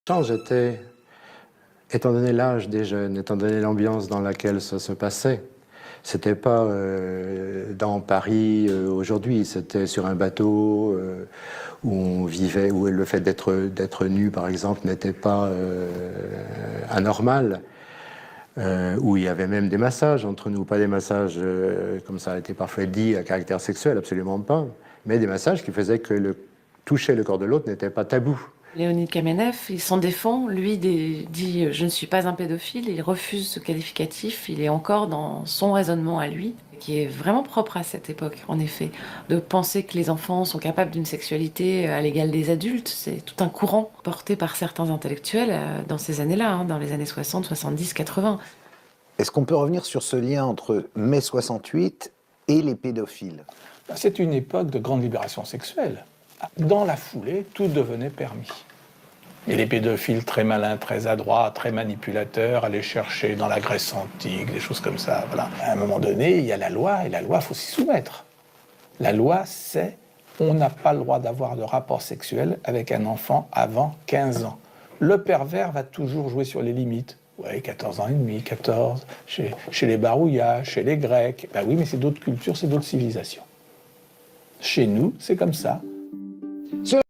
J'étais, étant donné l'âge des jeunes, étant donné l'ambiance dans laquelle ça se passait, c'était pas dans Paris aujourd'hui, c'était sur un bateau où on vivait, où le fait d'être nu, par exemple, n'était pas anormal, où il y avait même des massages entre nous, pas des massages comme ça a été parfois dit à caractère sexuel, absolument pas, mais des massages qui faisaient que toucher le corps de l'autre n'était pas tabou. Leonid Kamenev, il s'en défend, lui dit je ne suis pas un pédophile, il refuse ce qualificatif, il est encore dans son raisonnement à lui, qui est vraiment propre à cette époque, en effet, de penser que les enfants sont capables d'une sexualité à l'égal des adultes, c'est tout un courant porté par certains intellectuels dans ces années-là, hein, dans les années 60, 70, 80. Est-ce qu'on peut revenir sur ce lien entre mai 68 et les pédophiles? C'est une époque de grande libération sexuelle. Dans la foulée, tout devenait permis. Et les pédophiles très malins, très adroits, très manipulateurs, allaient chercher dans la Grèce antique, des choses comme ça. Voilà. À un moment donné, il y a la loi, et la loi, il faut s'y soumettre. La loi, c'est on n'a pas le droit d'avoir de rapport sexuel avec un enfant avant 15 ans. Le pervers va toujours jouer sur les limites. Ouais, 14 ans et demi, 14, chez les Barouillas, chez les Grecs. Ben oui, mais c'est d'autres cultures, c'est d'autres civilisations. Chez nous, c'est comme ça.